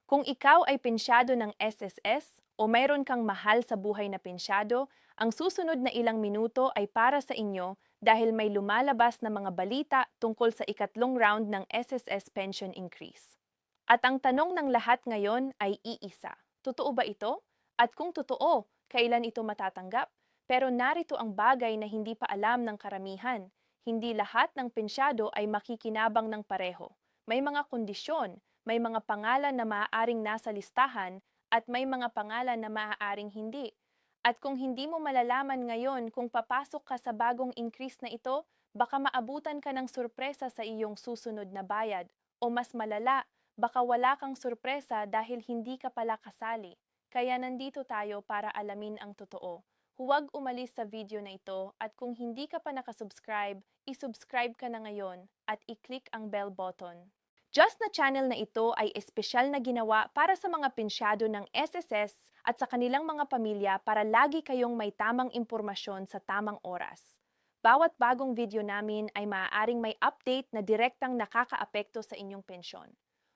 Kung ikaw ay pensyado ng SSS o mayroon kang mahal sa buhay na pensyado, ang susunod na ilang minuto ay para sa inyo dahil may lumalabas na mga balita tungkol sa ikatlong round ng SSS pension increase. At ang tanong ng lahat ngayon ay iisa. Totoo ba ito? At kung totoo, kailan ito matatanggap? Pero narito ang bagay na hindi pa alam ng karamihan. Hindi lahat ng pensyado ay makikinabang ng pareho. May mga kondisyon, may mga pangalan na maaaring nasa listahan at may mga pangalan na maaaring hindi. At kung hindi mo malalaman ngayon kung papasok ka sa bagong increase na ito, baka maabutan ka ng sorpresa sa iyong susunod na bayad. O mas malala, baka wala kang sorpresa dahil hindi ka pala kasali. Kaya nandito tayo para alamin ang totoo. Huwag umalis sa video na ito at kung hindi ka pa nakasubscribe, isubscribe ka na ngayon at i-click ang bell button. Just na channel na ito ay espesyal na ginawa para sa mga pensyado ng SSS at sa kanilang mga pamilya para lagi kayong may tamang impormasyon sa tamang oras. Bawat bagong video namin ay maaaring may update na direktang nakakaapekto sa inyong pensyon.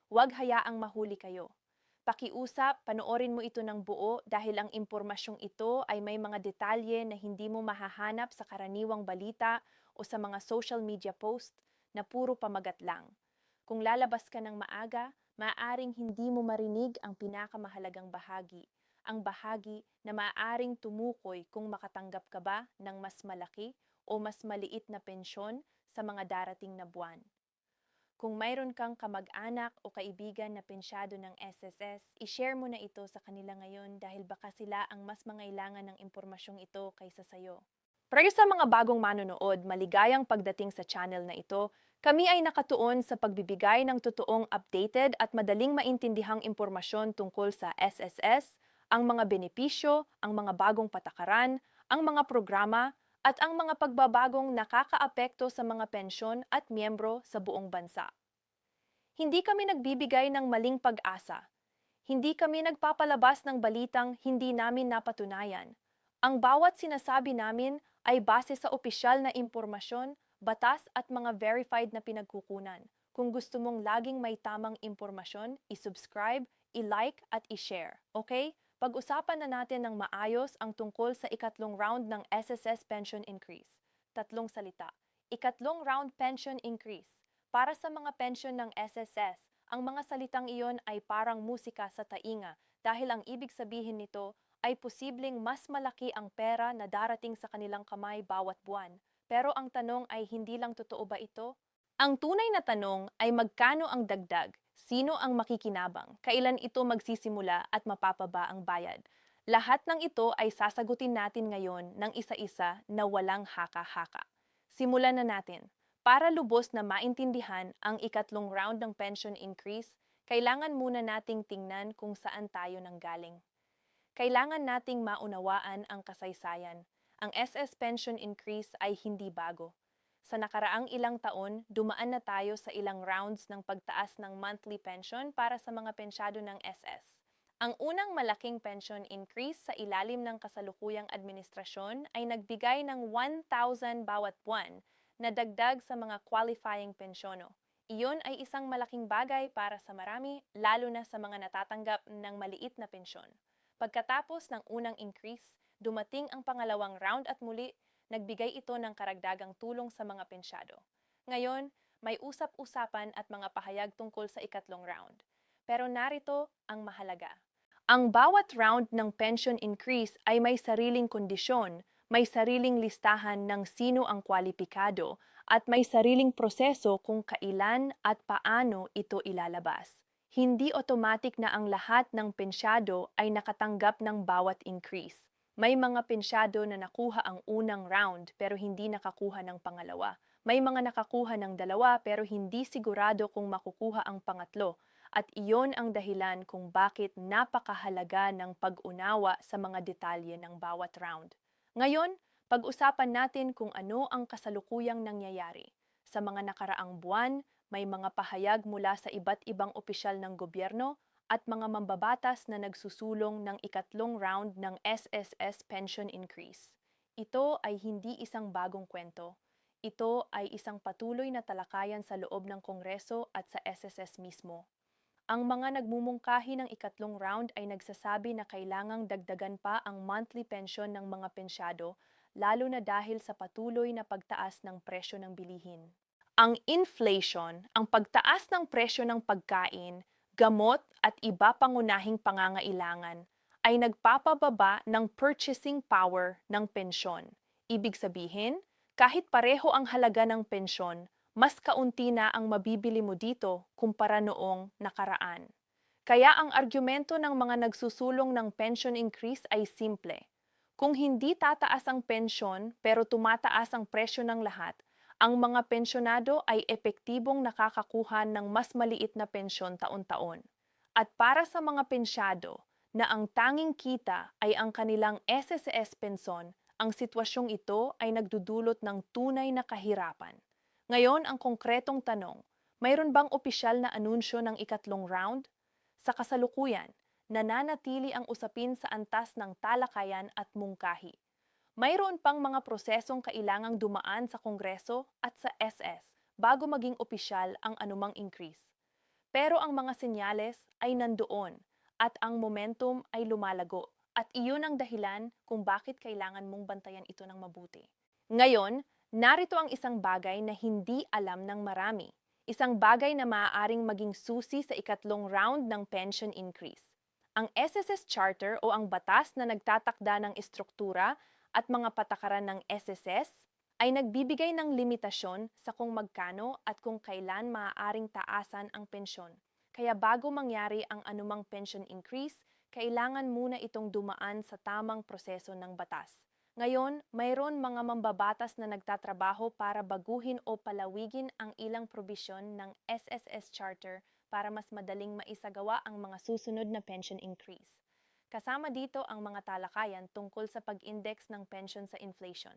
Huwag hayaang mahuli kayo. Pakiusap, panoorin mo ito ng buo dahil ang impormasyong ito ay may mga detalye na hindi mo mahahanap sa karaniwang balita o sa mga social media post na puro pamagat lang. Kung lalabas ka ng maaga, maaaring hindi mo marinig ang pinakamahalagang bahagi, ang bahagi na maaaring tumukoy kung makatanggap ka ba ng mas malaki o mas maliit na pensyon sa mga darating na buwan. Kung mayroon kang kamag-anak o kaibigan na pensyado ng SSS, i-share mo na ito sa kanila ngayon dahil baka sila ang mas mangailangan ng impormasyong ito kaysa sayo. Para sa mga bagong manonood, maligayang pagdating sa channel na ito. Kami ay nakatuon sa pagbibigay ng totoong updated at madaling maintindihang impormasyon tungkol sa SSS, ang mga benepisyo, ang mga bagong patakaran, ang mga programa, at ang mga pagbabagong nakakaapekto sa mga pensyon at miyembro sa buong bansa. Hindi kami nagbibigay ng maling pag-asa. Hindi kami nagpapalabas ng balitang hindi namin napatunayan. Ang bawat sinasabi namin ay base sa opisyal na impormasyon, batas at mga verified na pinagkukunan. Kung gusto mong laging may tamang impormasyon, i-subscribe, i-like at i-share. Okay? Pag-usapan na natin ng maayos ang tungkol sa ikatlong round ng SSS pension increase. Tatlong salita. Ikatlong round pension increase. Para sa mga pension ng SSS, ang mga salitang iyon ay parang musika sa tainga dahil ang ibig sabihin nito ay posibleng mas malaki ang pera na darating sa kanilang kamay bawat buwan. Pero ang tanong ay hindi lang totoo ba ito? Ang tunay na tanong ay magkano ang dagdag, sino ang makikinabang, kailan ito magsisimula at mapapaba ang bayad. Lahat ng ito ay sasagutin natin ngayon ng isa-isa na walang haka-haka. Simulan na natin. Para lubos na maintindihan ang ikatlong round ng pension increase, kailangan muna nating tingnan kung saan tayo nanggaling. Kailangan nating maunawaan ang kasaysayan. Ang SS pension increase ay hindi bago. Sa nakaraang ilang taon, dumaan na tayo sa ilang rounds ng pagtaas ng monthly pension para sa mga pensyado ng SS. Ang unang malaking pension increase sa ilalim ng kasalukuyang administrasyon ay nagbigay ng 1,000 bawat buwan na dagdag sa mga qualifying pensyono. Iyon ay isang malaking bagay para sa marami, lalo na sa mga natatanggap ng maliit na pensyon. Pagkatapos ng unang increase, dumating ang pangalawang round at muli, nagbigay ito ng karagdagang tulong sa mga pensyado. Ngayon, may usap-usapan at mga pahayag tungkol sa ikatlong round. Pero narito ang mahalaga. Ang bawat round ng pension increase ay may sariling kondisyon, may sariling listahan ng sino ang kwalipikado, at may sariling proseso kung kailan at paano ito ilalabas. Hindi automatic na ang lahat ng pensyado ay nakatanggap ng bawat increase. May mga pensyado na nakuha ang unang round pero hindi nakakuha ng pangalawa. May mga nakakuha ng dalawa pero hindi sigurado kung makukuha ang pangatlo. At iyon ang dahilan kung bakit napakahalaga ng pag-unawa sa mga detalye ng bawat round. Ngayon, pag-usapan natin kung ano ang kasalukuyang nangyayari. Sa mga nakaraang buwan, may mga pahayag mula sa iba't ibang opisyal ng gobyerno at mga mambabatas na nagsusulong ng ikatlong round ng SSS pension increase. Ito ay hindi isang bagong kwento. Ito ay isang patuloy na talakayan sa loob ng Kongreso at sa SSS mismo. Ang mga nagmumungkahi ng ikatlong round ay nagsasabi na kailangang dagdagan pa ang monthly pension ng mga pensyado, lalo na dahil sa patuloy na pagtaas ng presyo ng bilihin. Ang inflation, ang pagtaas ng presyo ng pagkain, gamot at iba pangunahing pangangailangan ay nagpapababa ng purchasing power ng pensyon. Ibig sabihin, kahit pareho ang halaga ng pensyon, mas kaunti na ang mabibili mo dito kumpara noong nakaraan. Kaya ang argumento ng mga nagsusulong ng pension increase ay simple. Kung hindi tataas ang pensyon pero tumataas ang presyo ng lahat, ang mga pensyonado ay epektibong nakakakuha ng mas maliit na pensyon taon-taon. At para sa mga pensyado na ang tanging kita ay ang kanilang SSS pensyon, ang sitwasyong ito ay nagdudulot ng tunay na kahirapan. Ngayon, ang konkretong tanong, mayroon bang opisyal na anunsyo ng ikatlong round? Sa kasalukuyan, nananatili ang usapin sa antas ng talakayan at mungkahi. Mayroon pang mga prosesong kailangang dumaan sa Kongreso at sa SS bago maging opisyal ang anumang increase. Pero ang mga senyales ay nandoon at ang momentum ay lumalago at iyon ang dahilan kung bakit kailangan mong bantayan ito ng mabuti. Ngayon, narito ang isang bagay na hindi alam ng marami. Isang bagay na maaaring maging susi sa ikatlong round ng pension increase. Ang SSS Charter o ang batas na nagtatakda ng estruktura at mga patakaran ng SSS ay nagbibigay ng limitasyon sa kung magkano at kung kailan maaaring taasan ang pensyon. Kaya bago mangyari ang anumang pension increase, kailangan muna itong dumaan sa tamang proseso ng batas. Ngayon, mayroon mga mambabatas na nagtatrabaho para baguhin o palawigin ang ilang probisyon ng SSS Charter para mas madaling maisagawa ang mga susunod na pension increase. Kasama dito ang mga talakayan tungkol sa pag-index ng pension sa inflation.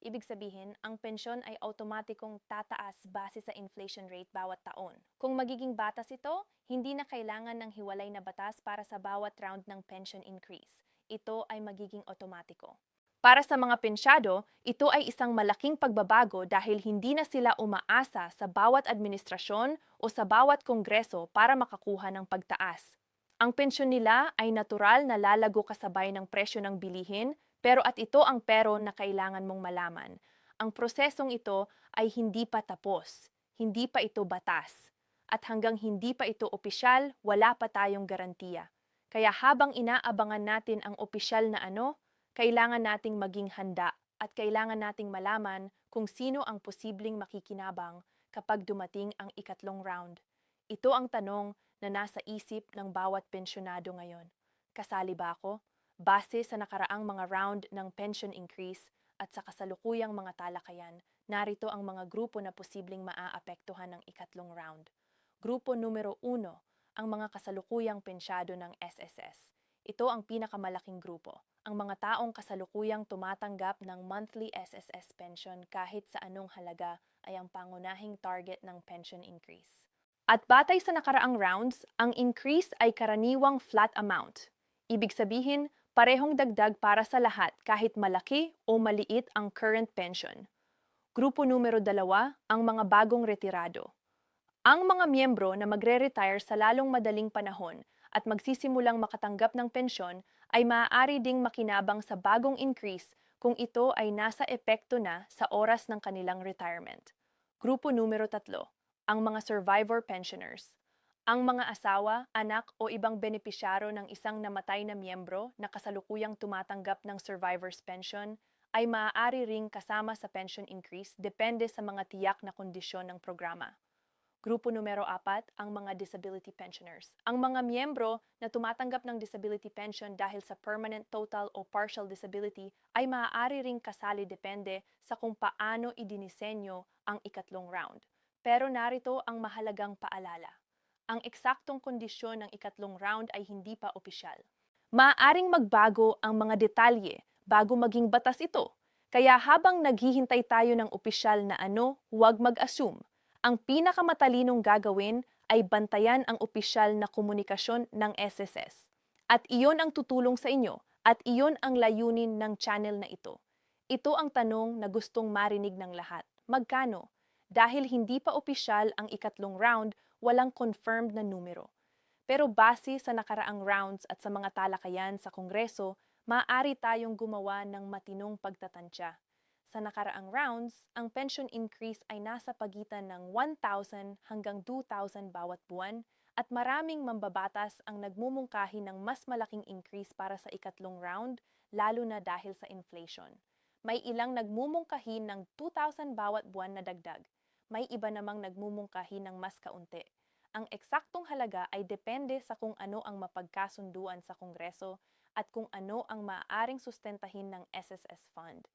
Ibig sabihin, ang pensyon ay automatikong tataas base sa inflation rate bawat taon. Kung magiging batas ito, hindi na kailangan ng hiwalay na batas para sa bawat round ng pension increase. Ito ay magiging otomatiko. Para sa mga pensyado, ito ay isang malaking pagbabago dahil hindi na sila umaasa sa bawat administrasyon o sa bawat kongreso para makakuha ng pagtaas. Ang pensyon nila ay natural na lalago kasabay ng presyo ng bilihin, pero at ito ang pero na kailangan mong malaman. Ang prosesong ito ay hindi pa tapos, hindi pa ito batas, at hanggang hindi pa ito opisyal, wala pa tayong garantiya. Kaya habang inaabangan natin ang opisyal na kailangan nating maging handa at kailangan nating malaman kung sino ang posibleng makikinabang kapag dumating ang ikatlong round. Ito ang tanong na nasa isip ng bawat pensyonado ngayon. Kasali ba ako? Base sa nakaraang mga round ng pension increase at sa kasalukuyang mga talakayan, narito ang mga grupo na posibleng maaapektuhan ng ikatlong round. Grupo numero 1, ang mga kasalukuyang pensyado ng SSS. Ito ang pinakamalaking grupo, ang mga taong kasalukuyang tumatanggap ng monthly SSS pension kahit sa anong halaga ay ang pangunahing target ng pension increase. At batay sa nakaraang rounds, ang increase ay karaniwang flat amount. Ibig sabihin, parehong dagdag para sa lahat kahit malaki o maliit ang current pension. Grupo numero 2, ang mga bagong retirado. Ang mga miyembro na magre-retire sa lalong madaling panahon at magsisimulang makatanggap ng pensyon ay maaari ding makinabang sa bagong increase kung ito ay nasa epekto na sa oras ng kanilang retirement. Grupo numero 3, ang mga survivor pensioners. Ang mga asawa, anak o ibang benepisyaro ng isang namatay na miyembro na kasalukuyang tumatanggap ng survivor's pension ay maaari ring kasama sa pension increase depende sa mga tiyak na kondisyon ng programa. Grupo numero 4, ang mga disability pensioners. Ang mga miyembro na tumatanggap ng disability pension dahil sa permanent total o partial disability ay maaari ring kasali depende sa kung paano idinisenyo ang ikatlong round. Pero narito ang mahalagang paalala. Ang eksaktong kondisyon ng ikatlong round ay hindi pa opisyal. Maaaring magbago ang mga detalye bago maging batas ito. Kaya habang naghihintay tayo ng opisyal na huwag mag-assume. Ang pinakamatalinong gagawin ay bantayan ang opisyal na komunikasyon ng SSS. At iyon ang tutulong sa inyo at iyon ang layunin ng channel na ito. Ito ang tanong na gustong marinig ng lahat. Magkano? Dahil hindi pa opisyal ang ikatlong round, walang confirmed na numero. Pero base sa nakaraang rounds at sa mga talakayan sa Kongreso, maaari tayong gumawa ng matinong pagtatantya. Sa nakaraang rounds, ang pension increase ay nasa pagitan ng 1,000 hanggang 2,000 bawat buwan at maraming mambabatas ang nagmumungkahi ng mas malaking increase para sa ikatlong round, lalo na dahil sa inflation. May ilang nagmumungkahi ng 2,000 bawat buwan na dagdag. May iba namang nagmumungkahi ng mas kaunti. Ang eksaktong halaga ay depende sa kung ano ang mapagkasunduan sa Kongreso at kung ano ang maaaring sustentahin ng SSS Fund.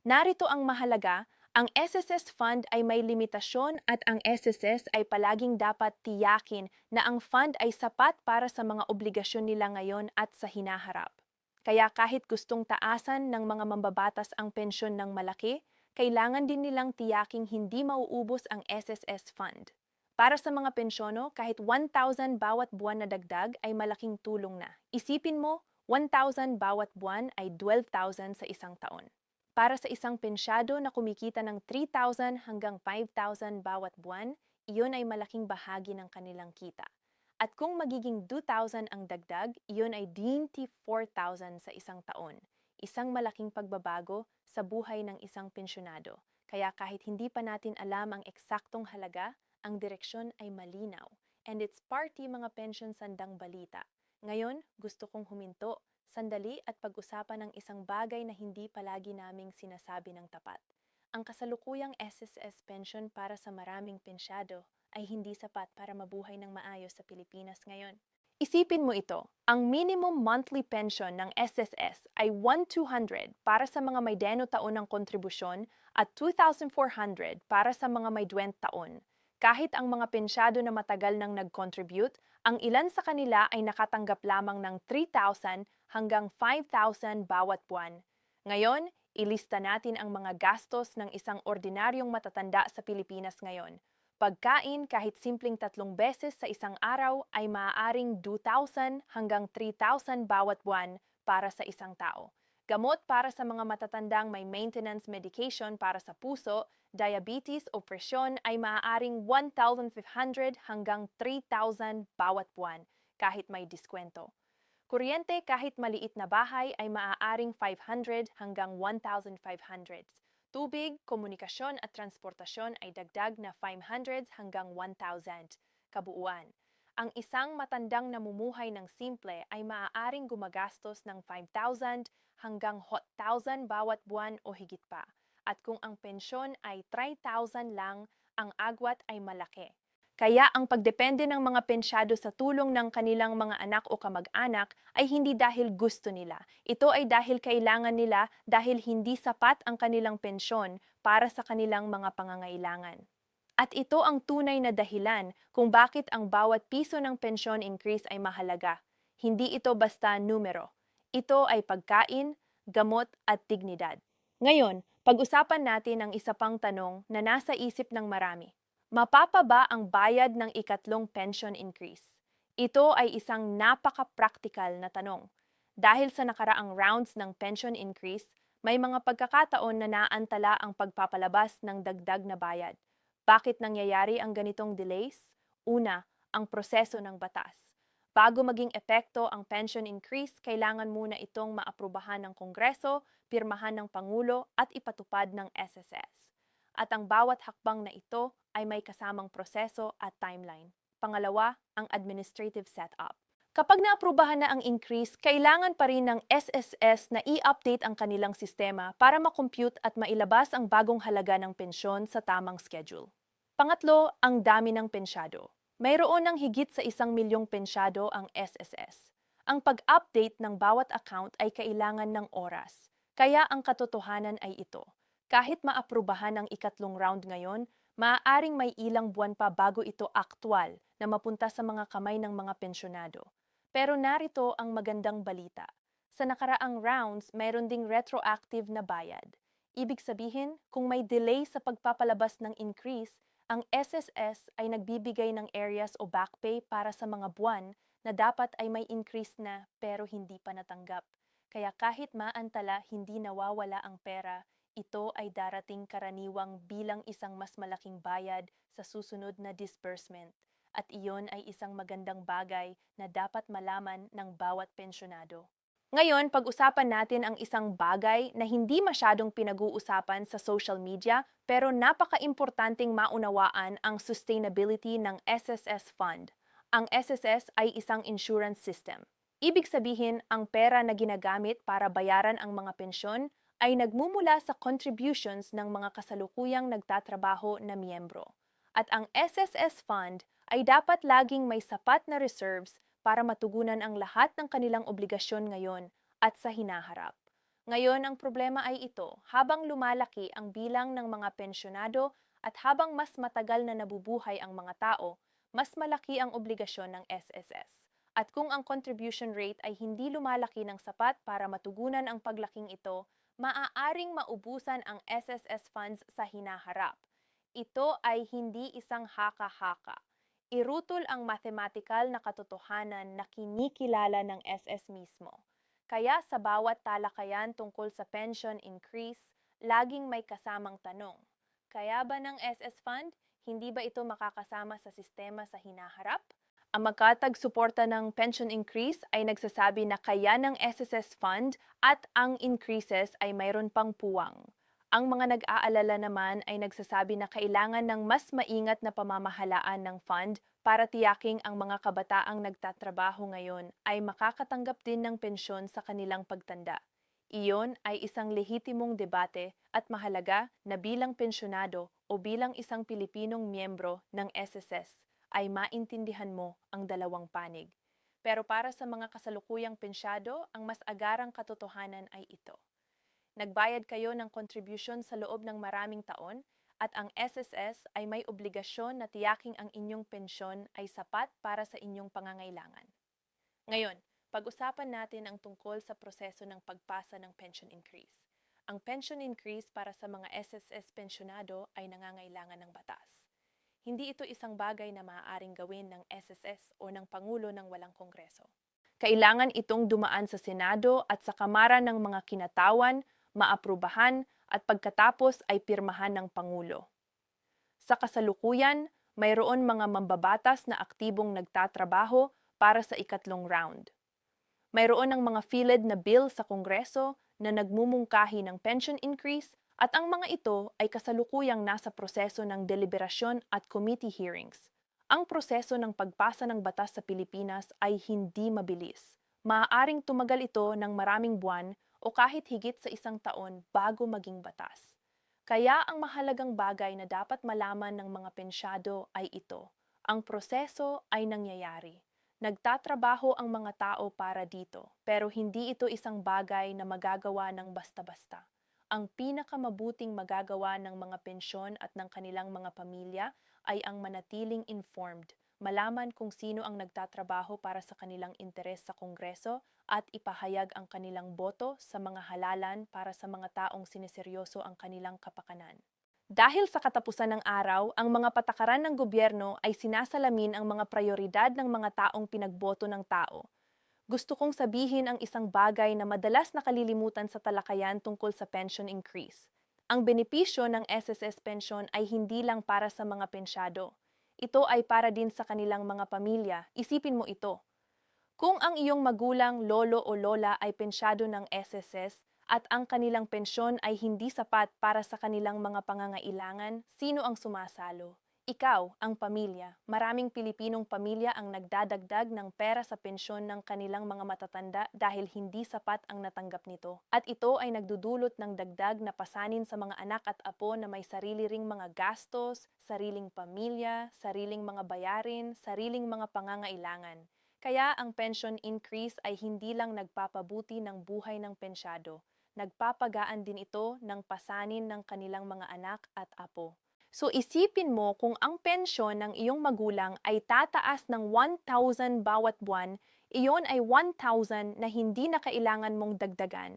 Narito ang mahalaga, ang SSS Fund ay may limitasyon at ang SSS ay palaging dapat tiyakin na ang fund ay sapat para sa mga obligasyon nila ngayon at sa hinaharap. Kaya kahit gustong taasan ng mga mambabatas ang pensyon ng malaki, kailangan din nilang tiyaking hindi mauubos ang SSS Fund. Para sa mga pensyono, kahit 1,000 bawat buwan na dagdag ay malaking tulong na. Isipin mo, 1,000 bawat buwan ay 12,000 sa isang taon. Para sa isang pensyado na kumikita ng 3,000 hanggang 5,000 bawat buwan, iyon ay malaking bahagi ng kanilang kita. At kung magiging 2,000 ang dagdag, iyon ay 24,000 sa isang taon. Isang malaking pagbabago sa buhay ng isang pensyonado. Kaya kahit hindi pa natin alam ang eksaktong halaga, ang direksyon ay malinaw. And it's party mga pension sandang balita. Ngayon, gusto kong huminto, sandali at pag-usapan ng isang bagay na hindi palagi naming sinasabi ng tapat. Ang kasalukuyang SSS pension para sa maraming pensyado ay hindi sapat para mabuhay ng maayos sa Pilipinas ngayon. Isipin mo ito, ang minimum monthly pension ng SSS ay 1,200 para sa mga may 10 taon ng kontribusyon at 2,400 para sa mga may 20 taon. Kahit ang mga pensyado na matagal nang nag-contribute, ang ilan sa kanila ay nakatanggap lamang ng 3,000 hanggang 5,000 bawat buwan. Ngayon, ilista natin ang mga gastos ng isang ordinaryong matatanda sa Pilipinas ngayon. Pagkain kahit simpleng 3 beses sa isang araw ay maaaring 2,000 hanggang 3,000 bawat buwan para sa isang tao. Gamot para sa mga matatandang may maintenance medication para sa puso, diabetes o presyon ay maaaring 1,500 hanggang 3,000 bawat buwan kahit may diskwento. Kuryente kahit maliit na bahay ay maaaring 500 hanggang 1,500. Tubig, komunikasyon at transportasyon ay dagdag na 500 hanggang 1,000. Kabuuan. Ang isang matandang namumuhay ng simple ay maaaring gumagastos ng 5,000 hanggang 8,000 bawat buwan o higit pa. At kung ang pensyon ay 3,000 lang, ang agwat ay malaki. Kaya ang pagdepende ng mga pensyado sa tulong ng kanilang mga anak o kamag-anak ay hindi dahil gusto nila. Ito ay dahil kailangan nila dahil hindi sapat ang kanilang pensyon para sa kanilang mga pangangailangan. At ito ang tunay na dahilan kung bakit ang bawat piso ng pensyon increase ay mahalaga. Hindi ito basta numero. Ito ay pagkain, gamot at dignidad. Ngayon, pag-usapan natin ang isa pang tanong na nasa isip ng marami. Mapapaba ang bayad ng ikatlong pension increase? Ito ay isang napaka-practical na tanong. Dahil sa nakaraang rounds ng pension increase, may mga pagkakataon na naantala ang pagpapalabas ng dagdag na bayad. Bakit nangyayari ang ganitong delays? Una, ang proseso ng batas. Bago maging epekto ang pension increase, kailangan muna itong maaprubahan ng Kongreso, pirmahan ng Pangulo at ipatupad ng SSS. At ang bawat hakbang na ito ay may kasamang proseso at timeline. Pangalawa, ang administrative setup. Kapag naaprubahan na ang increase, kailangan pa rin ng SSS na i-update ang kanilang sistema para makompute at mailabas ang bagong halaga ng pensyon sa tamang schedule. Pangatlo, ang dami ng pensyado. Mayroon ng higit sa 1 milyong pensyado ang SSS. Ang pag-update ng bawat account ay kailangan ng oras. Kaya ang katotohanan ay ito. Kahit maaprubahan ang ikatlong round ngayon, maaaring may ilang buwan pa bago ito aktwal na mapunta sa mga kamay ng mga pensyonado. Pero narito ang magandang balita. Sa nakaraang rounds, mayroon ding retroactive na bayad. Ibig sabihin, kung may delay sa pagpapalabas ng increase, ang SSS ay nagbibigay ng areas o back pay para sa mga buwan na dapat ay may increase na pero hindi pa natanggap. Kaya kahit maantala hindi nawawala ang pera, ito ay darating karaniwang bilang isang mas malaking bayad sa susunod na disbursement. at iyon ay isang magandang bagay na dapat malaman ng bawat pensyonado. Ngayon, pag-usapan natin ang isang bagay na hindi masyadong pinag-uusapan sa social media pero napaka-importanting maunawaan ang sustainability ng SSS Fund. Ang SSS ay isang insurance system. Ibig sabihin, ang pera na ginagamit para bayaran ang mga pensyon ay nagmumula sa contributions ng mga kasalukuyang nagtatrabaho na miyembro. At ang SSS Fund ay dapat laging may sapat na reserves para matugunan ang lahat ng kanilang obligasyon ngayon at sa hinaharap. Ngayon, ang problema ay ito, habang lumalaki ang bilang ng mga pensyonado at habang mas matagal na nabubuhay ang mga tao, mas malaki ang obligasyon ng SSS. At kung ang contribution rate ay hindi lumalaki ng sapat para matugunan ang paglaking ito, maaaring maubusan ang SSS funds sa hinaharap. Ito ay hindi isang haka-haka. Irutol ang mathematical na katotohanan na kinikilala ng SS mismo. Kaya sa bawat talakayan tungkol sa pension increase, laging may kasamang tanong. Kaya ba ng SS Fund, hindi ba ito makakasama sa sistema sa hinaharap? Ang magkatag-suporta ng pension increase ay nagsasabi na kaya ng SSS Fund at ang increases ay mayroon pang puwang. Ang mga nag-aalala naman ay nagsasabi na kailangan ng mas maingat na pamamahalaan ng fund para tiyaking ang mga kabataang nagtatrabaho ngayon ay makakatanggap din ng pensyon sa kanilang pagtanda. Iyon ay isang lehitimong debate at mahalaga na bilang pensyonado o bilang isang Pilipinong miyembro ng SSS ay maintindihan mo ang dalawang panig. Pero para sa mga kasalukuyang pensyado, ang mas agarang katotohanan ay ito. Nagbayad kayo ng contribution sa loob ng maraming taon at ang SSS ay may obligasyon na tiyaking ang inyong pensyon ay sapat para sa inyong pangangailangan. Ngayon, pag-usapan natin ang tungkol sa proseso ng pagpasa ng pension increase. Ang pension increase para sa mga SSS pensyonado ay nangangailangan ng batas. Hindi ito isang bagay na maaaring gawin ng SSS o ng Pangulo ng walang Kongreso. Kailangan itong dumaan sa Senado at sa Kamara ng mga Kinatawan, maaprubahan at pagkatapos ay pirmahan ng Pangulo. Sa kasalukuyan, mayroon mga mambabatas na aktibong nagtatrabaho para sa ikatlong round. Mayroon ng mga filed na bill sa Kongreso na nagmumungkahi ng pension increase at ang mga ito ay kasalukuyang nasa proseso ng deliberasyon at committee hearings. Ang proseso ng pagpasa ng batas sa Pilipinas ay hindi mabilis. Maaaring tumagal ito ng maraming buwan o kahit higit sa isang taon bago maging batas. Kaya ang mahalagang bagay na dapat malaman ng mga pensyado ay ito. Ang proseso ay nangyayari. Nagtatrabaho ang mga tao para dito, pero hindi ito isang bagay na magagawa ng basta-basta. Ang pinakamabuting magagawa ng mga pensyon at ng kanilang mga pamilya ay ang manatiling informed, malaman kung sino ang nagtatrabaho para sa kanilang interes sa Kongreso at ipahayag ang kanilang boto sa mga halalan para sa mga taong sineseryoso ang kanilang kapakanan. Dahil sa katapusan ng araw, ang mga patakaran ng gobyerno ay sinasalamin ang mga prioridad ng mga taong pinagboto ng tao. Gusto kong sabihin ang isang bagay na madalas nakalilimutan sa talakayan tungkol sa pension increase. Ang benepisyo ng SSS pension ay hindi lang para sa mga pensyado. Ito ay para din sa kanilang mga pamilya. Isipin mo ito. Kung ang iyong magulang, lolo o lola ay pensyado ng SSS at ang kanilang pensyon ay hindi sapat para sa kanilang mga pangangailangan, sino ang sumasalo? Ikaw, ang pamilya. Maraming Pilipinong pamilya ang nagdadagdag ng pera sa pensyon ng kanilang mga matatanda dahil hindi sapat ang natanggap nito. At ito ay nagdudulot ng dagdag na pasanin sa mga anak at apo na may sarili ring mga gastos, sariling pamilya, sariling mga bayarin, sariling mga pangangailangan. Kaya ang pension increase ay hindi lang nagpapabuti ng buhay ng pensyado, nagpapagaan din ito ng pasanin ng kanilang mga anak at apo. So isipin mo kung ang pensyon ng iyong magulang ay tataas ng 1,000 bawat buwan, iyon ay 1,000 na hindi na kailangan mong dagdagan.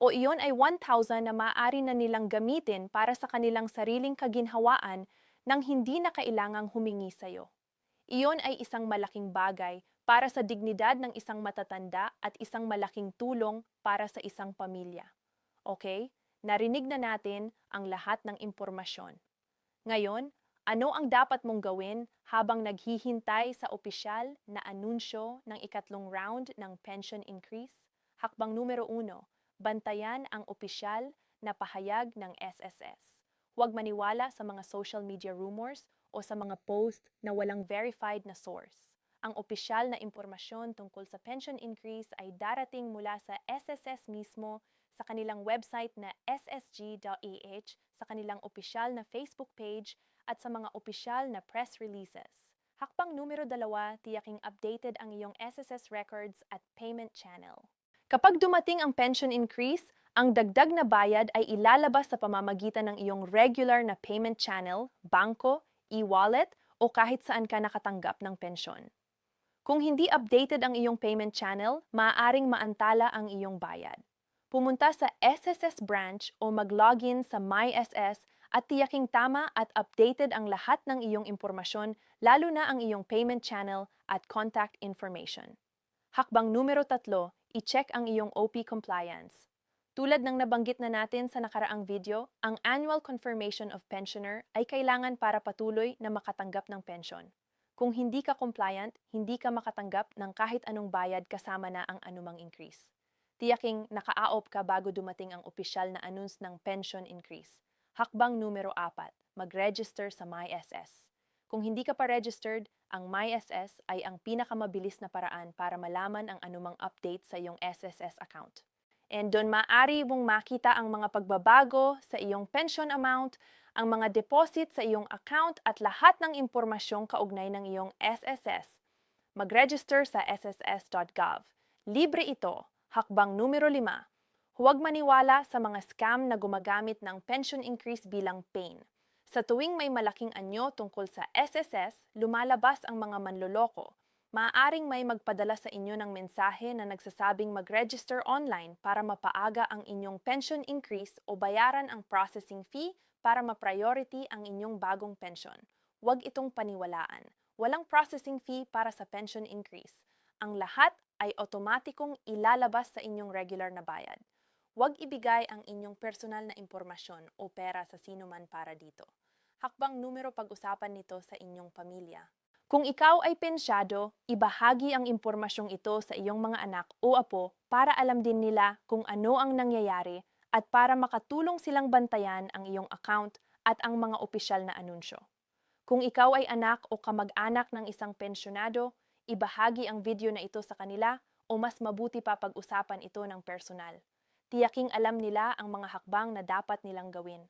O iyon ay 1,000 na maaari na nilang gamitin para sa kanilang sariling kaginhawaan nang hindi na kailangang humingi sa'yo. Iyon ay isang malaking bagay para sa dignidad ng isang matatanda at isang malaking tulong para sa isang pamilya. Okay? Narinig na natin ang lahat ng impormasyon. Ngayon, Ano ang dapat mong gawin habang naghihintay sa opisyal na anunsyo ng ikatlong round ng pension increase? Hakbang numero 1, bantayan ang opisyal na pahayag ng SSS. Huwag maniwala sa mga social media rumors o sa mga post na walang verified na source. Ang opisyal na impormasyon tungkol sa pension increase ay darating mula sa SSS mismo, sa kanilang website na ssg.ah, sa kanilang opisyal na Facebook page, at sa mga opisyal na press releases. Hakbang numero 2, tiyaking updated ang iyong SSS records at payment channel. Kapag dumating ang pension increase, ang dagdag na bayad ay ilalabas sa pamamagitan ng iyong regular na payment channel, bangko, e-wallet, o kahit saan ka nakatanggap ng pensyon. Kung hindi updated ang iyong payment channel, maaaring maantala ang iyong bayad. Pumunta sa SSS branch o mag-login sa MySS at tiyaking tama at updated ang lahat ng iyong impormasyon, lalo na ang iyong payment channel at contact information. Hakbang numero 3, i-check ang iyong OP compliance. Tulad ng nabanggit na natin sa nakaraang video, ang Annual Confirmation of Pensioner ay kailangan para patuloy na makatanggap ng pensyon. Kung hindi ka compliant, hindi ka makatanggap ng kahit anong bayad kasama na ang anumang increase. Tiyaking naka-AOP ka bago dumating ang opisyal na announce ng pension increase. Hakbang numero 4, mag-register sa MySS. Kung hindi ka pa registered, ang MySS ay ang pinakamabilis na paraan para malaman ang anumang update sa iyong SSS account. And doon maaari mong makita ang mga pagbabago sa iyong pension amount, ang mga deposit sa iyong account at lahat ng impormasyong kaugnay ng iyong SSS. Mag-register sa sss.gov. Libre ito. Hakbang numero 5. Huwag maniwala sa mga scam na gumagamit ng pension increase bilang pain. Sa tuwing may malaking anyo tungkol sa SSS, lumalabas ang mga manloloko. Maaaring may magpadala sa inyo ng mensahe na nagsasabing mag-register online para mapaaga ang inyong pension increase o bayaran ang processing fee para ma-priority ang inyong bagong pension. Huwag itong paniwalaan. Walang processing fee para sa pension increase. Ang lahat ay otomatikong ilalabas sa inyong regular na bayad. Huwag ibigay ang inyong personal na impormasyon o pera sa sino man para dito. Hakbang numero, pag-usapan nito sa inyong pamilya. Kung ikaw ay pensyado, ibahagi ang impormasyong ito sa iyong mga anak o apo para alam din nila kung ano ang nangyayari at para makatulong silang bantayan ang iyong account at ang mga opisyal na anunsyo. Kung ikaw ay anak o kamag-anak ng isang pensyonado, ibahagi ang video na ito sa kanila o mas mabuti pa pag-usapan ito ng personal. Tiyaking alam nila ang mga hakbang na dapat nilang gawin.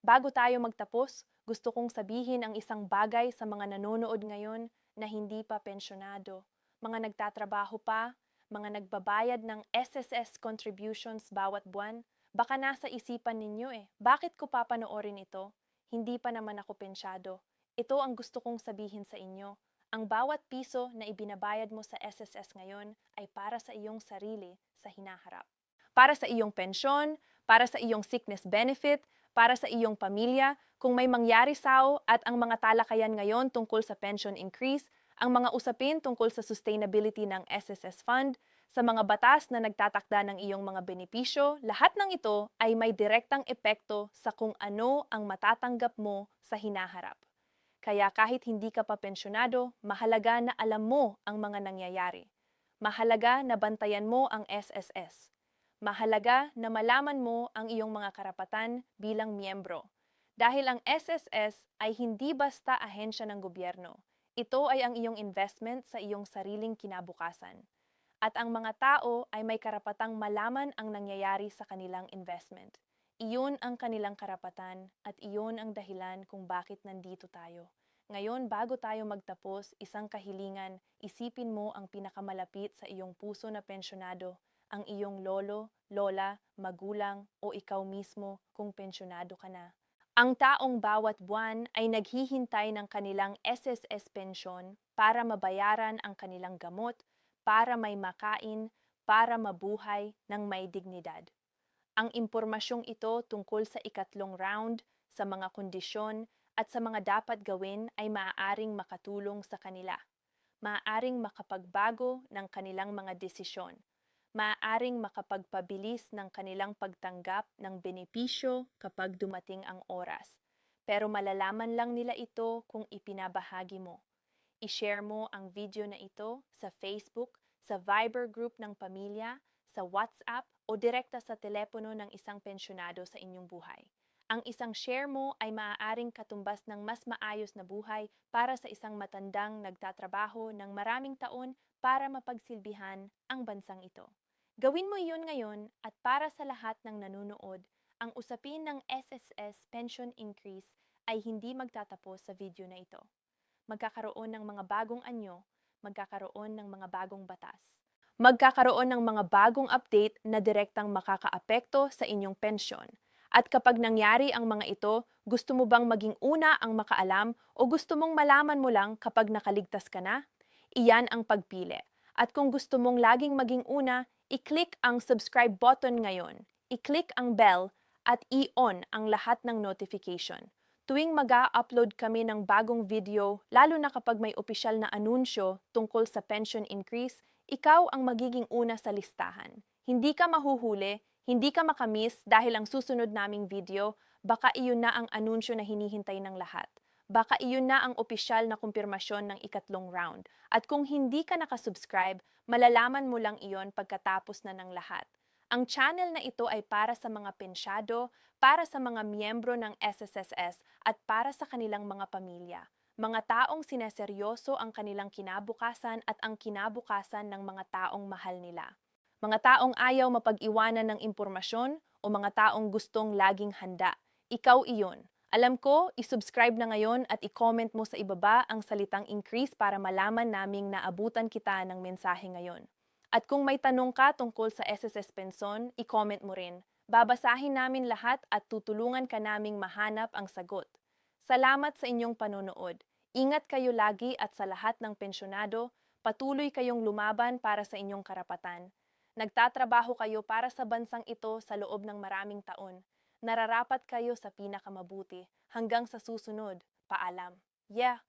Bago tayo magtapos, gusto kong sabihin ang isang bagay sa mga nanonood ngayon na hindi pa pensyonado, mga nagtatrabaho pa, mga nagbabayad ng SSS contributions bawat buwan. Baka nasa isipan ninyo bakit ko papanoorin ito? Hindi pa naman ako pensyado. Ito ang gusto kong sabihin sa inyo. Ang bawat piso na ibinabayad mo sa SSS ngayon ay para sa iyong sarili sa hinaharap. Para sa iyong pensyon, para sa iyong sickness benefit, para sa iyong pamilya, kung may mangyari sao at ang mga talakayan ngayon tungkol sa pension increase, ang mga usapin tungkol sa sustainability ng SSS Fund, sa mga batas na nagtatakda ng iyong mga benepisyo, lahat ng ito ay may direktang epekto sa kung ano ang matatanggap mo sa hinaharap. Kaya kahit hindi ka pa pensyonado, mahalaga na alam mo ang mga nangyayari. Mahalaga na bantayan mo ang SSS. Mahalaga na malaman mo ang iyong mga karapatan bilang miyembro. Dahil ang SSS ay hindi basta ahensya ng gobyerno. Ito ay ang iyong investment sa iyong sariling kinabukasan. At ang mga tao ay may karapatang malaman ang nangyayari sa kanilang investment. Iyon ang kanilang karapatan at iyon ang dahilan kung bakit nandito tayo. Ngayon, bago tayo magtapos, isang kahilingan, isipin mo ang pinakamalapit sa iyong puso na pensyonado, ang iyong lolo, lola, magulang o ikaw mismo kung pensyonado ka na. Ang taong bawat buwan ay naghihintay ng kanilang SSS pensyon para mabayaran ang kanilang gamot, para may makain, para mabuhay ng may dignidad. Ang impormasyong ito tungkol sa ikatlong round, sa mga kondisyon, at sa mga dapat gawin ay maaaring makatulong sa kanila. Maaaring makapagbago ng kanilang mga desisyon. Maaaring makapagpabilis ng kanilang pagtanggap ng benepisyo kapag dumating ang oras. pero malalaman lang nila ito kung ipinabahagi mo. I-share mo ang video na ito sa Facebook, sa Viber group ng pamilya, sa WhatsApp o direkta sa telepono ng isang pensyonado sa inyong buhay. Ang isang share mo ay maaaring katumbas ng mas maayos na buhay para sa isang matandang nagtatrabaho ng maraming taon para mapagsilbihan ang bansang ito. Gawin mo iyon ngayon at para sa lahat ng nanunood, ang usapin ng SSS pension increase ay hindi magtatapos sa video na ito. Magkakaroon ng mga bagong anyo, magkakaroon ng mga bagong batas. Magkakaroon ng mga bagong update na direktang makakaapekto sa inyong pensyon. At kapag nangyari ang mga ito, gusto mo bang maging una ang makaalam o gusto mong malaman mo lang kapag nakaligtas ka na? Iyan ang pagpili. At kung gusto mong laging maging una, i-click ang subscribe button ngayon, i-click ang bell at i-on ang lahat ng notification. Tuwing mag-upload kami ng bagong video, lalo na kapag may opisyal na anunsyo tungkol sa pension increase, ikaw ang magiging una sa listahan. Hindi ka mahuhuli, hindi ka makamiss dahil ang susunod naming video, baka iyon na ang anunsyo na hinihintay ng lahat. Baka iyon na ang opisyal na kumpirmasyon ng ikatlong round. At kung hindi ka nakasubscribe, malalaman mo lang iyon pagkatapos na ng lahat. Ang channel na ito ay para sa mga pensyado, para sa mga miyembro ng SSSS at para sa kanilang mga pamilya. Mga taong sineseryoso ang kanilang kinabukasan at ang kinabukasan ng mga taong mahal nila. Mga taong ayaw mapag-iwanan ng impormasyon o mga taong gustong laging handa. Ikaw iyon. Alam ko, isubscribe na ngayon at i-comment mo sa ibaba ang salitang increase para malaman naming naabutan kita ng mensahe ngayon. At kung may tanong ka tungkol sa SSS Penson, i-comment mo rin. Babasahin namin lahat at tutulungan ka naming mahanap ang sagot. Salamat sa inyong panonood. Ingat kayo lagi at sa lahat ng pensyonado, patuloy kayong lumaban para sa inyong karapatan. Nagtatrabaho kayo para sa bansang ito sa loob ng maraming taon. Nararapat kayo sa pinakamabuti. Hanggang sa susunod, paalam. Yeah!